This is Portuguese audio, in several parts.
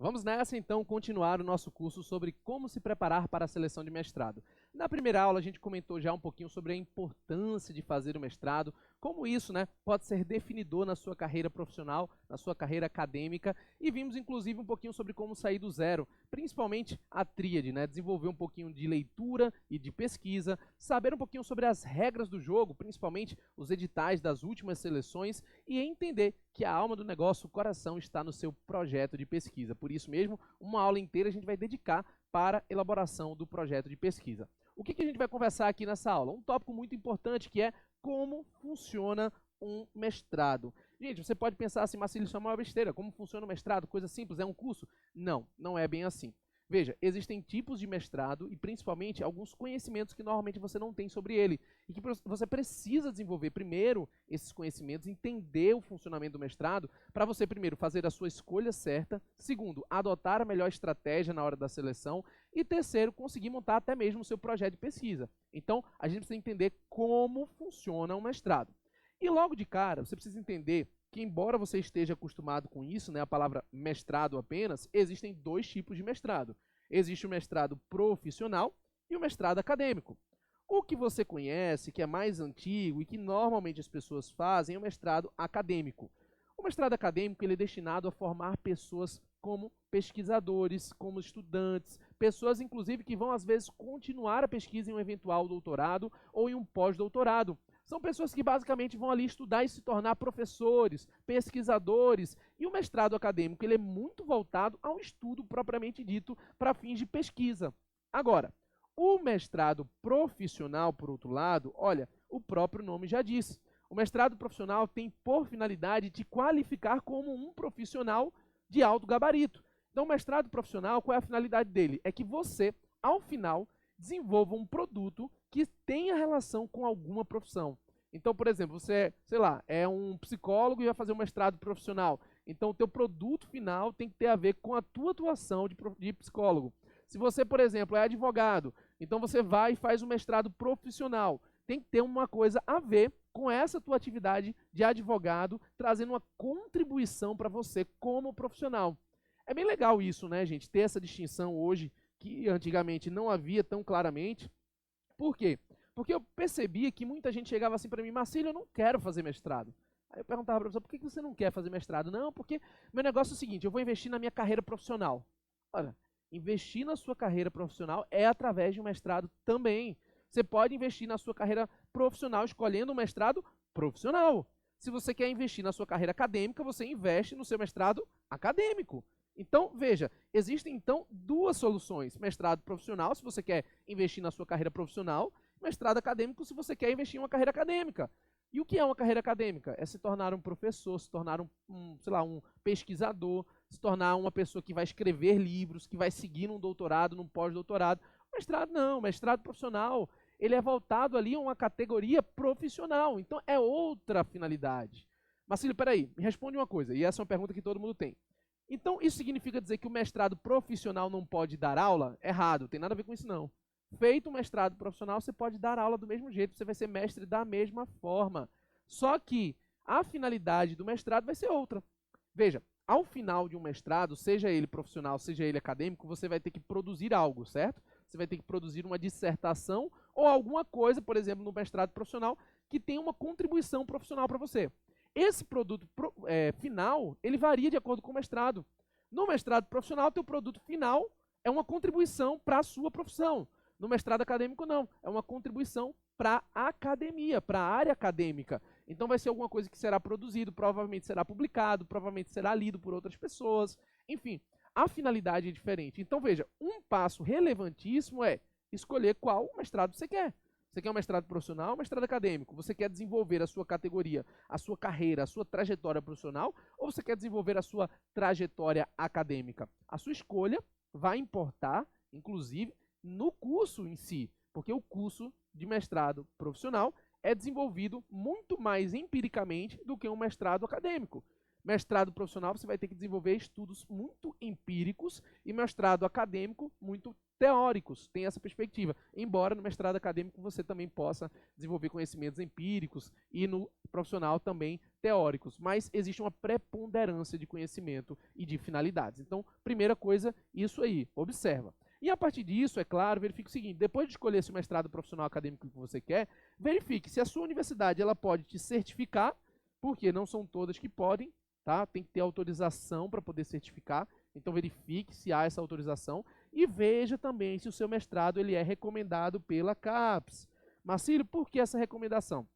Vamos nessa, então, continuar o nosso curso sobre como se preparar para a seleção de mestrado. Na primeira aula, a gente comentou já um pouquinho sobre a importância de fazer o mestrado, como isso, pode ser definidor na sua carreira profissional, na sua carreira acadêmica, e vimos, inclusive, um pouquinho sobre como sair do zero, principalmente a tríade, desenvolver um pouquinho de leitura e de pesquisa, saber um pouquinho sobre as regras do jogo, principalmente os editais das últimas seleções, e entender que a alma do negócio, o coração, está no seu projeto de pesquisa. Por isso mesmo, uma aula inteira a gente vai dedicar para a elaboração do projeto de pesquisa. O que a gente vai conversar aqui nessa aula? Um tópico muito importante que é como funciona um mestrado. Gente, você pode pensar assim, Marcílio, isso é uma besteira. Como funciona o mestrado? Coisa simples, é um curso? Não, não é bem assim. Veja, existem tipos de mestrado e principalmente alguns conhecimentos que normalmente você não tem sobre ele e que você precisa desenvolver primeiro esses conhecimentos, entender o funcionamento do mestrado para você primeiro fazer a sua escolha certa, segundo, adotar a melhor estratégia na hora da seleção e terceiro, conseguir montar até mesmo o seu projeto de pesquisa. Então, a gente precisa entender como funciona um mestrado. E logo de cara, você precisa entender que, embora você esteja acostumado com isso, a palavra mestrado apenas, existem dois tipos de mestrado. Existe o mestrado profissional e o mestrado acadêmico. O que você conhece, que é mais antigo e que normalmente as pessoas fazem, é o mestrado acadêmico. O mestrado acadêmico ele é destinado a formar pessoas como pesquisadores, como estudantes, pessoas inclusive que vão às vezes continuar a pesquisa em um eventual doutorado ou em um pós-doutorado. São pessoas que basicamente vão ali estudar e se tornar professores, pesquisadores. E o mestrado acadêmico ele é muito voltado ao estudo propriamente dito para fins de pesquisa. Agora, o mestrado profissional, por outro lado, olha, o próprio nome já diz. O mestrado profissional tem por finalidade te qualificar como um profissional de alto gabarito. Então, o mestrado profissional, qual é a finalidade dele? É que você, ao final, desenvolva um produto que tenha relação com alguma profissão. Então, por exemplo, você, sei lá, é um psicólogo e vai fazer um mestrado profissional. Então, o teu produto final tem que ter a ver com a tua atuação de psicólogo. Se você, por exemplo, é advogado, então você vai e faz um mestrado profissional. Tem que ter uma coisa a ver com essa tua atividade de advogado, trazendo uma contribuição para você como profissional. É bem legal isso, gente? Ter essa distinção hoje, que antigamente não havia tão claramente. Por quê? Porque eu percebia que muita gente chegava assim para mim, Marcílio, eu não quero fazer mestrado. Aí eu perguntava para a pessoa, por que você não quer fazer mestrado? Não, porque meu negócio é o seguinte, eu vou investir na minha carreira profissional. Olha, investir na sua carreira profissional é através de um mestrado também. Você pode investir na sua carreira profissional escolhendo um mestrado profissional. Se você quer investir na sua carreira acadêmica, você investe no seu mestrado acadêmico. Então, veja, existem então duas soluções. Mestrado profissional, se você quer investir na sua carreira profissional, mestrado acadêmico, se você quer investir em uma carreira acadêmica. E o que é uma carreira acadêmica? É se tornar um professor, se tornar um pesquisador, se tornar uma pessoa que vai escrever livros, que vai seguir num doutorado, num pós-doutorado. Mestrado não, mestrado profissional, ele é voltado ali a uma categoria profissional, então é outra finalidade. Marcílio, peraí, me responde uma coisa, e essa é uma pergunta que todo mundo tem. Então, isso significa dizer que o mestrado profissional não pode dar aula? Errado, tem nada a ver com isso não. Feito um mestrado profissional, você pode dar aula do mesmo jeito, você vai ser mestre da mesma forma. Só que a finalidade do mestrado vai ser outra. Veja, ao final de um mestrado, seja ele profissional, seja ele acadêmico, você vai ter que produzir algo, certo? Você vai ter que produzir uma dissertação ou alguma coisa, por exemplo, no mestrado profissional, que tenha uma contribuição profissional para você. Esse produto final, ele varia de acordo com o mestrado. No mestrado profissional, teu produto final é uma contribuição para a sua profissão. No mestrado acadêmico, não. É uma contribuição para a academia, para a área acadêmica. Então vai ser alguma coisa que será produzido, provavelmente será publicado, provavelmente será lido por outras pessoas. Enfim, a finalidade é diferente. Então veja, um passo relevantíssimo é escolher qual mestrado você quer. Você quer um mestrado profissional ou um mestrado acadêmico? Você quer desenvolver a sua categoria, a sua carreira, a sua trajetória profissional ou você quer desenvolver a sua trajetória acadêmica? A sua escolha vai importar, inclusive, no curso em si, porque o curso de mestrado profissional é desenvolvido muito mais empiricamente do que um mestrado acadêmico. Mestrado profissional, você vai ter que desenvolver estudos muito empíricos e mestrado acadêmico muito teóricos, tem essa perspectiva. Embora no mestrado acadêmico você também possa desenvolver conhecimentos empíricos e no profissional também teóricos, mas existe uma preponderância de conhecimento e de finalidades. Então, primeira coisa, isso aí, observa. E a partir disso, é claro, verifique o seguinte, depois de escolher esse mestrado profissional acadêmico que você quer, verifique se a sua universidade ela pode te certificar, porque não são todas que podem, tá? Tem que ter autorização para poder certificar, então verifique se há essa autorização e veja também se o seu mestrado ele é recomendado pela CAPES. Marcílio, por que essa recomendação?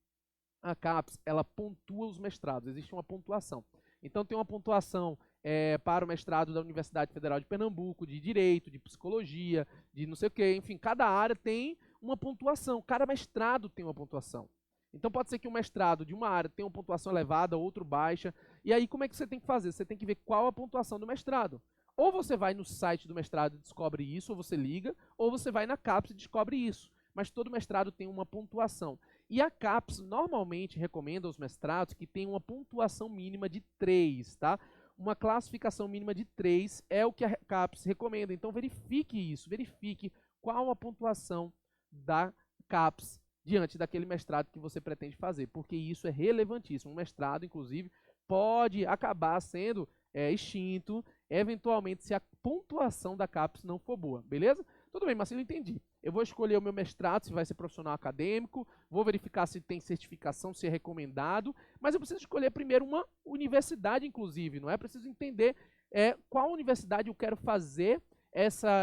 A CAPES, ela pontua os mestrados, existe uma pontuação. Então tem uma pontuação para o mestrado da Universidade Federal de Pernambuco, de Direito, de Psicologia, de não sei o quê, enfim, cada área tem uma pontuação, cada mestrado tem uma pontuação. Então pode ser que um mestrado de uma área tenha uma pontuação elevada, outro baixa, e aí como é que você tem que fazer? Você tem que ver qual a pontuação do mestrado. Ou você vai no site do mestrado e descobre isso, ou você liga, ou você vai na CAPES e descobre isso. Mas todo mestrado tem uma pontuação. E a CAPES normalmente recomenda aos mestrados que tenham uma pontuação mínima de 3, tá? Uma classificação mínima de 3 é o que a CAPES recomenda. Então verifique isso, verifique qual a pontuação da CAPES diante daquele mestrado que você pretende fazer, porque isso é relevantíssimo. Um mestrado, inclusive, pode acabar sendo extinto, eventualmente, se a pontuação da CAPES não for boa, beleza? Tudo bem, Marcelo, entendi. Eu vou escolher o meu mestrado, se vai ser profissional acadêmico, vou verificar se tem certificação, se é recomendado, mas eu preciso escolher primeiro uma universidade, inclusive, não é? Preciso entender qual universidade eu quero fazer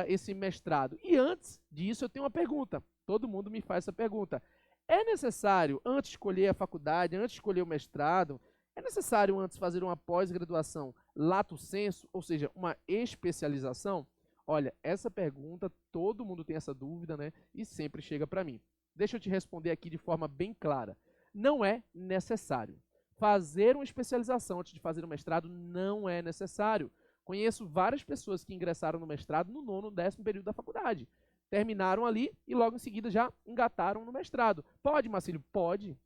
esse mestrado. E antes disso, eu tenho uma pergunta. Todo mundo me faz essa pergunta. É necessário, antes de escolher a faculdade, antes de escolher o mestrado, é necessário antes fazer uma pós-graduação lato sensu, ou seja, uma especialização? Olha, essa pergunta, todo mundo tem essa dúvida, né? E sempre chega para mim. Deixa eu te responder aqui de forma bem clara. Não é necessário. Fazer uma especialização antes de fazer um mestrado não é necessário. Conheço várias pessoas que ingressaram no mestrado no 9º, 10º período da faculdade. Terminaram ali e logo em seguida já engataram no mestrado. Pode, Marcílio? Pode.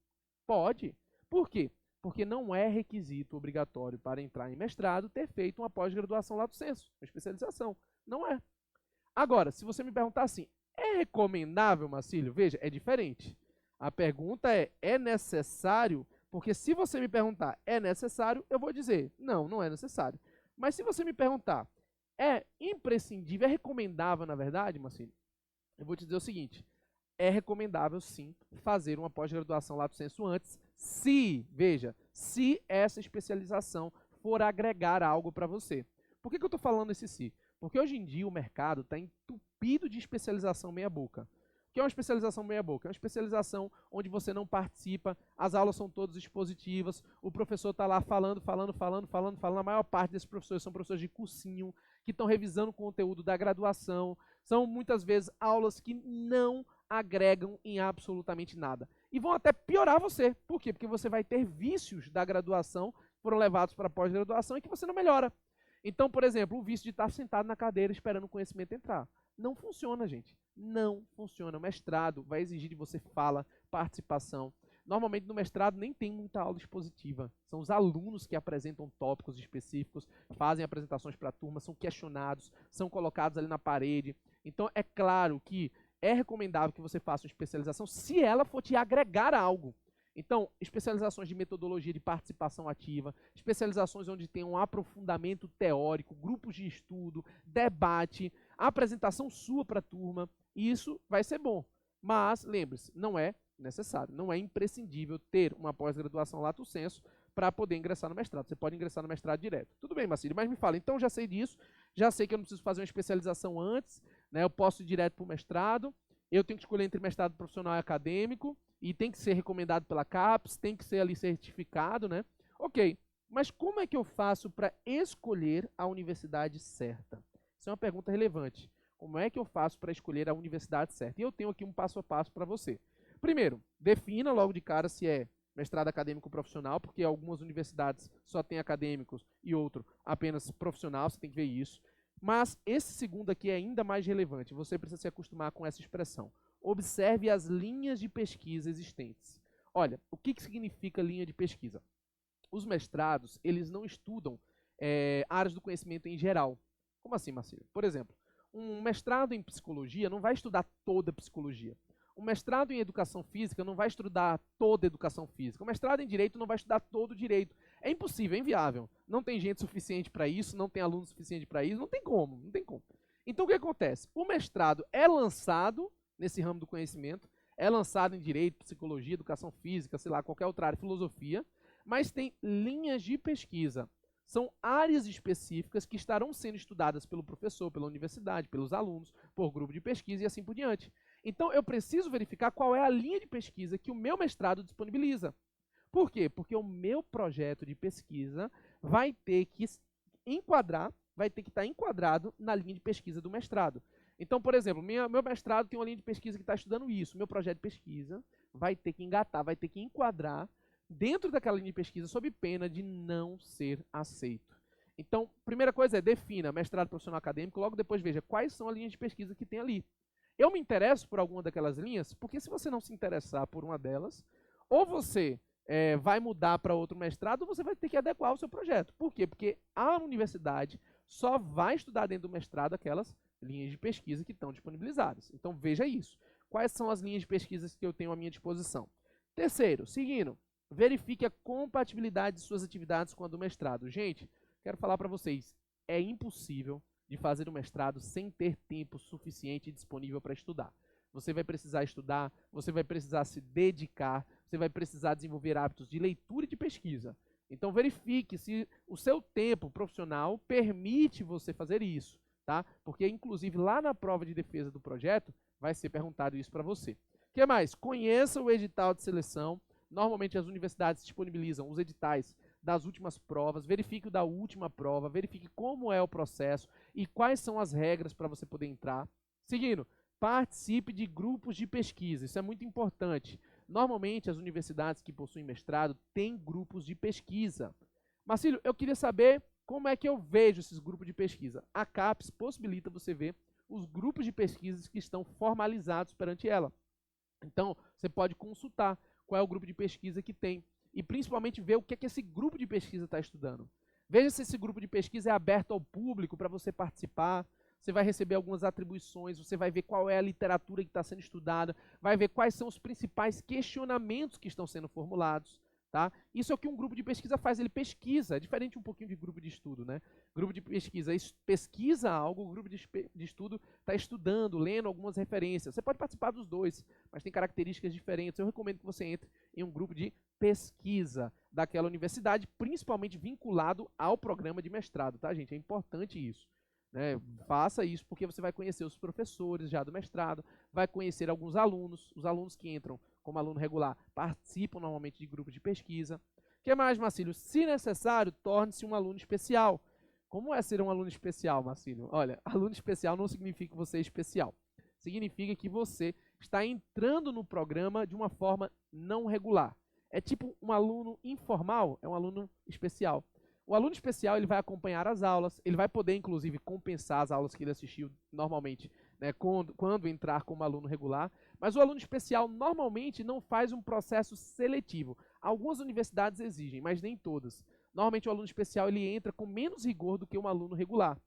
Pode. Por quê? Porque não é requisito obrigatório para entrar em mestrado ter feito uma pós-graduação lato sensu, uma especialização. Não é. Agora, se você me perguntar assim, é recomendável, Marcílio? Veja, é diferente. A pergunta é necessário? Porque se você me perguntar, é necessário, eu vou dizer, não, não é necessário. Mas se você me perguntar, é imprescindível, é recomendável, na verdade, Marcílio? Eu vou te dizer o seguinte, é recomendável, sim, fazer uma pós-graduação lato sensu antes, veja, se essa especialização for agregar algo para você. Por que eu estou falando esse se? Porque hoje em dia o mercado está entupido de especialização meia-boca. O que é uma especialização meia-boca? É uma especialização onde você não participa, as aulas são todas expositivas, o professor está lá falando. A maior parte desses professores são professores de cursinho, que estão revisando o conteúdo da graduação. São muitas vezes aulas que não agregam em absolutamente nada. E vão até piorar você. Por quê? Porque você vai ter vícios da graduação que foram levados para a pós-graduação e que você não melhora. Então, por exemplo, o vício de estar sentado na cadeira esperando o conhecimento entrar. Não funciona, gente. Não funciona. O mestrado vai exigir de você fala, participação. Normalmente no mestrado nem tem muita aula expositiva. São os alunos que apresentam tópicos específicos, fazem apresentações para a turma, são questionados, são colocados ali na parede. Então é claro que é recomendável que você faça uma especialização se ela for te agregar algo. Então, especializações de metodologia de participação ativa, especializações onde tem um aprofundamento teórico, grupos de estudo, debate, apresentação sua para a turma, isso vai ser bom. Mas, lembre-se, não é necessário, não é imprescindível ter uma pós-graduação lato sensu para poder ingressar no mestrado. Você pode ingressar no mestrado direto. Tudo bem, Marcílio, mas me fala, então já sei disso, já sei que eu não preciso fazer uma especialização antes, né? Eu posso ir direto para o mestrado, eu tenho que escolher entre mestrado profissional e acadêmico, e tem que ser recomendado pela CAPES, tem que ser ali certificado, né? Ok, mas como é que eu faço para escolher a universidade certa? Isso é uma pergunta relevante. Como é que eu faço para escolher a universidade certa? E eu tenho aqui um passo a passo para você. Primeiro, defina logo de cara se é mestrado acadêmico profissional, porque algumas universidades só têm acadêmicos e outro apenas profissional, você tem que ver isso. Mas esse segundo aqui é ainda mais relevante, você precisa se acostumar com essa expressão. Observe as linhas de pesquisa existentes. Olha, o que significa linha de pesquisa? os mestrados, eles não estudam áreas do conhecimento em geral. Como assim, Marcílio? Por exemplo, um mestrado em psicologia não vai estudar toda a psicologia. Um mestrado em educação física não vai estudar toda a educação física. Um mestrado em direito não vai estudar todo o direito. É impossível, é inviável. Não tem gente suficiente para isso, não tem aluno suficiente para isso, não tem como, não tem como. Então o que acontece? O mestrado é lançado nesse ramo do conhecimento, é lançado em direito, psicologia, educação física, sei lá, qualquer outra área, filosofia, mas tem linhas de pesquisa. São áreas específicas que estarão sendo estudadas pelo professor, pela universidade, pelos alunos, por grupo de pesquisa e assim por diante. Então, eu preciso verificar qual é a linha de pesquisa que o meu mestrado disponibiliza. Por quê? Porque o meu projeto de pesquisa vai ter que enquadrar, vai ter que estar enquadrado na linha de pesquisa do mestrado. Então, por exemplo, meu mestrado tem uma linha de pesquisa que está estudando isso. Meu projeto de pesquisa vai ter que engatar, vai ter que enquadrar dentro daquela linha de pesquisa sob pena de não ser aceito. Então, primeira coisa é defina mestrado profissional acadêmico, logo depois veja quais são as linhas de pesquisa que tem ali. Eu me interesso por alguma daquelas linhas, porque se você não se interessar por uma delas, ou você vai mudar para outro mestrado, ou você vai ter que adequar o seu projeto. Por quê? Porque a universidade só vai estudar dentro do mestrado aquelas linhas de pesquisa que estão disponibilizadas. Então, veja isso. Quais são as linhas de pesquisa que eu tenho à minha disposição? Terceiro, seguindo, verifique a compatibilidade de suas atividades com a do mestrado. Gente, quero falar para vocês, é impossível de fazer o mestrado sem ter tempo suficiente disponível para estudar. Você vai precisar estudar, você vai precisar se dedicar, você vai precisar desenvolver hábitos de leitura e de pesquisa. Então verifique se o seu tempo profissional permite você fazer isso, tá? Porque inclusive lá na prova de defesa do projeto vai ser perguntado isso para você. O que mais? Conheça o edital de seleção. Normalmente as universidades disponibilizam os editais das últimas provas, verifique o da última prova, verifique como é o processo e quais são as regras para você poder entrar. Seguindo, participe de grupos de pesquisa, isso é muito importante. Normalmente as universidades que possuem mestrado têm grupos de pesquisa. Marcílio, eu queria saber como é que eu vejo esses grupos de pesquisa. A CAPES possibilita você ver os grupos de pesquisa que estão formalizados perante ela. Então, você pode consultar qual é o grupo de pesquisa que tem e principalmente ver o que é que esse grupo de pesquisa está estudando. Veja se esse grupo de pesquisa é aberto ao público para você participar. Você vai receber algumas atribuições, você vai ver qual é a literatura que está sendo estudada, vai ver quais são os principais questionamentos que estão sendo formulados. Tá? Isso é o que um grupo de pesquisa faz, ele pesquisa, é diferente um pouquinho de grupo de estudo, né? Grupo de pesquisa pesquisa algo, o grupo de estudo está estudando, lendo algumas referências. Você pode participar dos dois, mas tem características diferentes. Eu recomendo que você entre em um grupo de pesquisa daquela universidade, principalmente vinculado ao programa de mestrado, tá, gente? É importante isso. Né? Faça isso porque você vai conhecer os professores já do mestrado, vai conhecer alguns alunos, os alunos que entram como aluno regular participam normalmente de grupos de pesquisa. O que mais, Marcílio? Se necessário, torne-se um aluno especial. Como é ser um aluno especial, Marcílio? Olha, aluno especial não significa que você é especial. Significa que você está entrando no programa de uma forma não regular. É tipo um aluno informal, é um aluno especial. O aluno especial ele vai acompanhar as aulas, ele vai poder, inclusive, compensar as aulas que ele assistiu normalmente, né, quando entrar como aluno regular. Mas o aluno especial normalmente não faz um processo seletivo. Algumas universidades exigem, mas nem todas. Normalmente o aluno especial ele entra com menos rigor do que um aluno regular.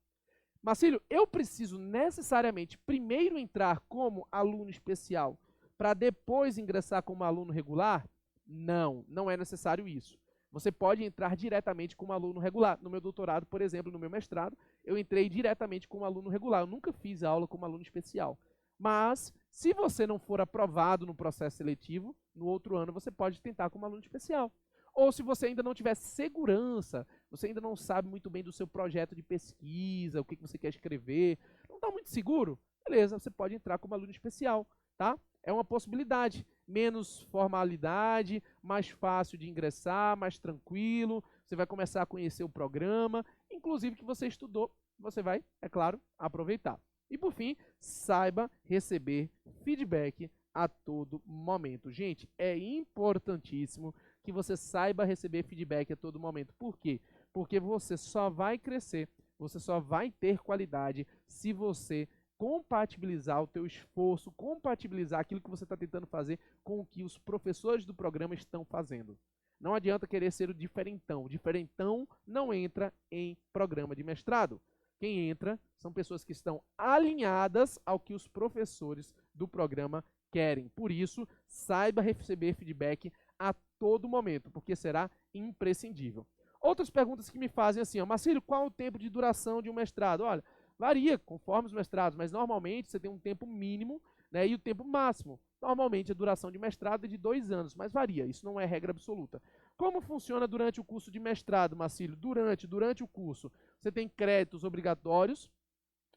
Marcílio, eu preciso necessariamente primeiro entrar como aluno especial para depois ingressar como aluno regular? Não, não é necessário isso. Você pode entrar diretamente como aluno regular. No meu doutorado, por exemplo, no meu mestrado, eu entrei diretamente como aluno regular. Eu nunca fiz aula como aluno especial. Mas, se você não for aprovado no processo seletivo, no outro ano você pode tentar como aluno especial. Ou se você ainda não tiver segurança, você ainda não sabe muito bem do seu projeto de pesquisa, o que você quer escrever, não está muito seguro, beleza, você pode entrar como aluno especial, tá? É uma possibilidade. Menos formalidade, mais fácil de ingressar, mais tranquilo, você vai começar a conhecer o programa, inclusive que você estudou, você vai, é claro, aproveitar. E por fim, saiba receber feedback a todo momento. Gente, é importantíssimo que você saiba receber feedback a todo momento. Por quê? Porque você só vai crescer, você só vai ter qualidade se você compatibilizar o teu esforço, compatibilizar aquilo que você está tentando fazer com o que os professores do programa estão fazendo. Não adianta querer ser o diferentão. O diferentão não entra em programa de mestrado. Quem entra são pessoas que estão alinhadas ao que os professores do programa querem. Por isso, saiba receber feedback a todo momento, porque será imprescindível. Outras perguntas que me fazem assim, Marcílio, qual o tempo de duração de um mestrado? Olha, varia conforme os mestrados, mas normalmente você tem um tempo mínimo, né, e o tempo máximo. Normalmente a duração de mestrado é de 2 anos, mas varia, isso não é regra absoluta. Como funciona durante o curso de mestrado, Marcílio? Durante o curso, você tem créditos obrigatórios,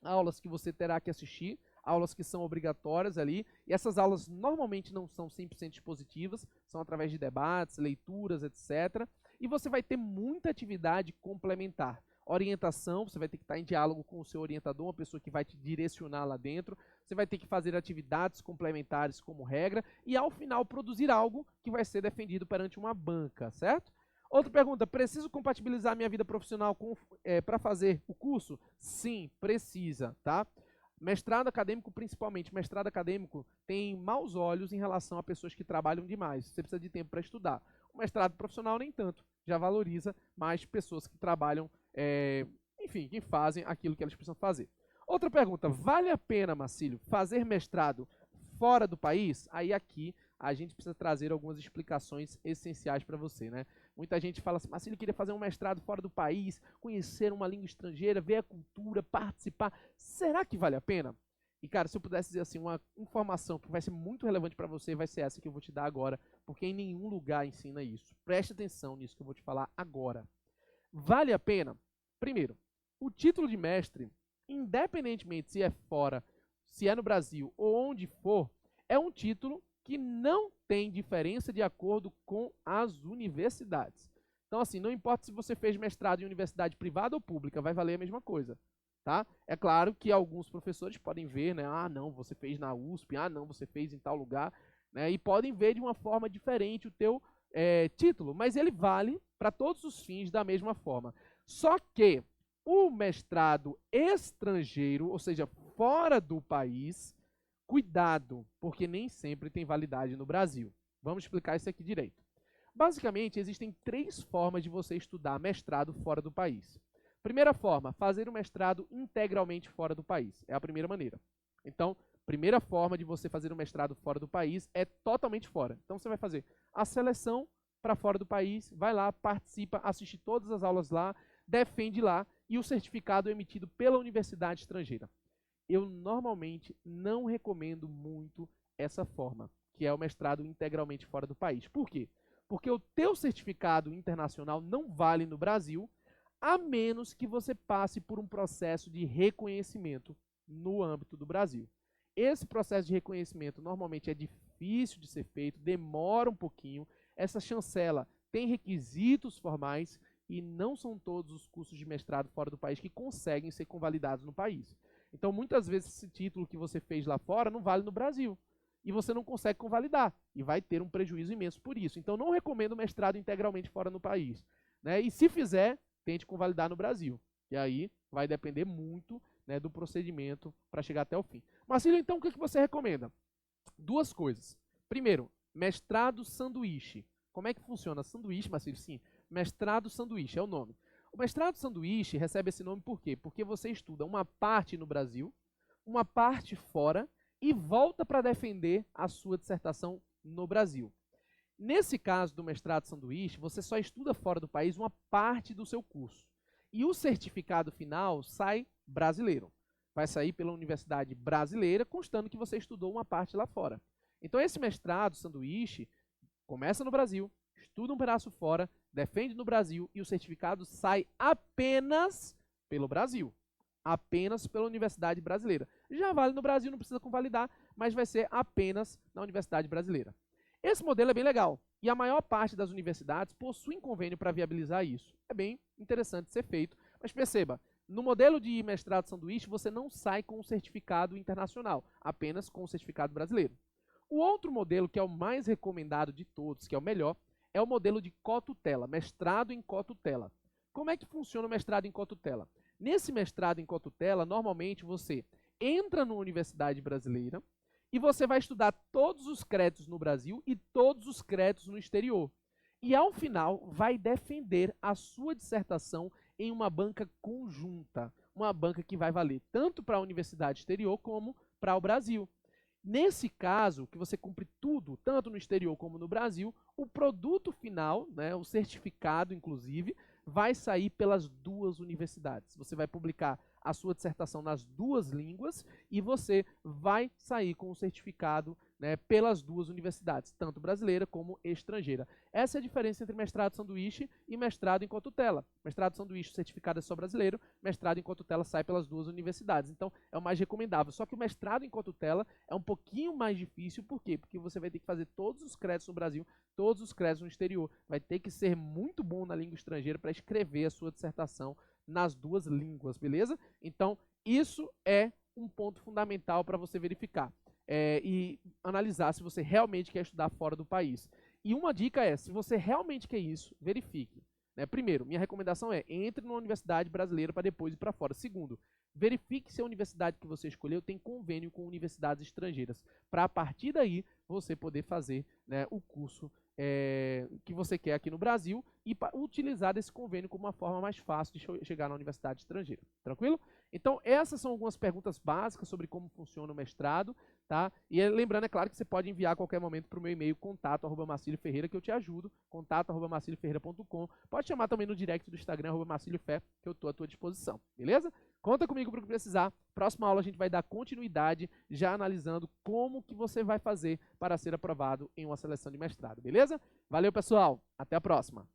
aulas que você terá que assistir, aulas que são obrigatórias ali, e essas aulas normalmente não são 100% expositivas, são através de debates, leituras, etc. E você vai ter muita atividade complementar. Orientação, você vai ter que estar em diálogo com o seu orientador, uma pessoa que vai te direcionar lá dentro. Você vai ter que fazer atividades complementares como regra e, ao final, produzir algo que vai ser defendido perante uma banca, certo? Outra pergunta, preciso compatibilizar minha vida profissional para fazer o curso? Sim, precisa, tá? Mestrado acadêmico, principalmente, mestrado acadêmico tem maus olhos em relação a pessoas que trabalham demais. Você precisa de tempo para estudar. O mestrado profissional nem tanto, já valoriza mais pessoas que trabalham, enfim, que fazem aquilo que elas precisam fazer. Outra pergunta, vale a pena, Marcílio, fazer mestrado fora do país? Aí aqui a gente precisa trazer algumas explicações essenciais para você, né? Muita gente fala assim, Marcílio, queria fazer um mestrado fora do país, conhecer uma língua estrangeira, ver a cultura, participar. Será que vale a pena? E, cara, se eu pudesse dizer assim, uma informação que vai ser muito relevante para você, vai ser essa que eu vou te dar agora, porque em nenhum lugar ensina isso. Preste atenção nisso que eu vou te falar agora. Vale a pena? Primeiro, o título de mestre, independentemente se é fora, se é no Brasil ou onde for, é um título que não tem diferença de acordo com as universidades. Então, assim, não importa se você fez mestrado em universidade privada ou pública, vai valer a mesma coisa. Tá? É claro que alguns professores podem ver, né? Ah, não, você fez na USP, ah, não, você fez em tal lugar, né? E podem ver de uma forma diferente o teu título, mas ele vale para todos os fins da mesma forma. Só que o mestrado estrangeiro, ou seja, fora do país, cuidado, porque nem sempre tem validade no Brasil. Vamos explicar isso aqui direito. Basicamente, existem 3 formas de você estudar mestrado fora do país. Primeira forma, fazer o mestrado integralmente fora do país. É a primeira maneira. Então, primeira forma de você fazer o mestrado fora do país é totalmente fora. Então, você vai fazer a seleção para fora do país, vai lá, participa, assiste todas as aulas lá, defende lá e o certificado é emitido pela universidade estrangeira. Eu normalmente não recomendo muito essa forma, que é o mestrado integralmente fora do país. Por quê? Porque o teu certificado internacional não vale no Brasil, a menos que você passe por um processo de reconhecimento no âmbito do Brasil. Esse processo de reconhecimento normalmente é difícil de ser feito, demora um pouquinho. Essa chancela tem requisitos formais e não são todos os cursos de mestrado fora do país que conseguem ser convalidados no país. Então, muitas vezes, esse título que você fez lá fora não vale no Brasil. E você não consegue convalidar. E vai ter um prejuízo imenso por isso. Então, não recomendo mestrado integralmente fora no país. Né? E se fizer, tente convalidar no Brasil. E aí vai depender muito, né, do procedimento para chegar até o fim. Marcílio, então, o que você recomenda? 2 coisas. Primeiro, mestrado sanduíche. Como é que funciona? Sanduíche, Marcílio? Sim, mestrado sanduíche é o nome. O mestrado sanduíche recebe esse nome por quê? Porque você estuda uma parte no Brasil, uma parte fora e volta para defender a sua dissertação no Brasil. Nesse caso do mestrado sanduíche, você só estuda fora do país uma parte do seu curso. E o certificado final sai brasileiro. Vai sair pela universidade brasileira, constando que você estudou uma parte lá fora. Então, esse mestrado sanduíche começa no Brasil, estuda um pedaço fora, defende no Brasil e o certificado sai apenas pelo Brasil. Apenas pela universidade brasileira. Já vale no Brasil, não precisa convalidar, mas vai ser apenas na universidade brasileira. Esse modelo é bem legal e a maior parte das universidades possuem convênio para viabilizar isso. É bem interessante ser feito, mas perceba, no modelo de mestrado sanduíche você não sai com o certificado internacional, apenas com o certificado brasileiro. O outro modelo, que é o mais recomendado de todos, que é o melhor, é o modelo de cotutela, mestrado em cotutela. Como é que funciona o mestrado em cotutela? Nesse mestrado em cotutela, normalmente você entra numa universidade brasileira e você vai estudar todos os créditos no Brasil e todos os créditos no exterior. e ao final vai defender a sua dissertação em uma banca conjunta, uma banca que vai valer tanto para a universidade exterior como para o Brasil. Nesse caso, que você cumpre tudo, tanto no exterior como no Brasil, o produto final, né, o certificado, inclusive, vai sair pelas duas universidades. Você vai publicar a sua dissertação nas duas línguas e você vai sair com o certificado, né, pelas duas universidades, tanto brasileira como estrangeira. Essa é a diferença entre mestrado sanduíche e mestrado em cotutela. Mestrado sanduíche, o certificado é só brasileiro, mestrado em cotutela sai pelas duas universidades. Então, é o mais recomendável. Só que o mestrado em cotutela é um pouquinho mais difícil, por quê? Porque você vai ter que fazer todos os créditos no Brasil, todos os créditos no exterior. Vai ter que ser muito bom na língua estrangeira para escrever a sua dissertação nas duas línguas, beleza? Então, isso é um ponto fundamental para você verificar e analisar se você realmente quer estudar fora do país. E uma dica é, se você realmente quer isso, verifique. Né? Primeiro, minha recomendação é, entre numa universidade brasileira para depois ir para fora. Segundo, verifique se a universidade que você escolheu tem convênio com universidades estrangeiras, para a partir daí você poder fazer, né, o curso que você quer aqui no Brasil e utilizar esse convênio como uma forma mais fácil de chegar na universidade estrangeira. Tranquilo? Então, essas são algumas perguntas básicas sobre como funciona o mestrado, tá? E lembrando, é claro, que você pode enviar a qualquer momento para o meu e-mail, contato@marcilioferreira, que eu te ajudo, contato@marcilioferreira.com. Pode chamar também no direct do Instagram, @marciliofé, que eu estou à tua disposição, beleza? Conta comigo para o que precisar. Próxima aula a gente vai dar continuidade, já analisando como que você vai fazer para ser aprovado em uma seleção de mestrado, beleza? Valeu, pessoal. Até a próxima.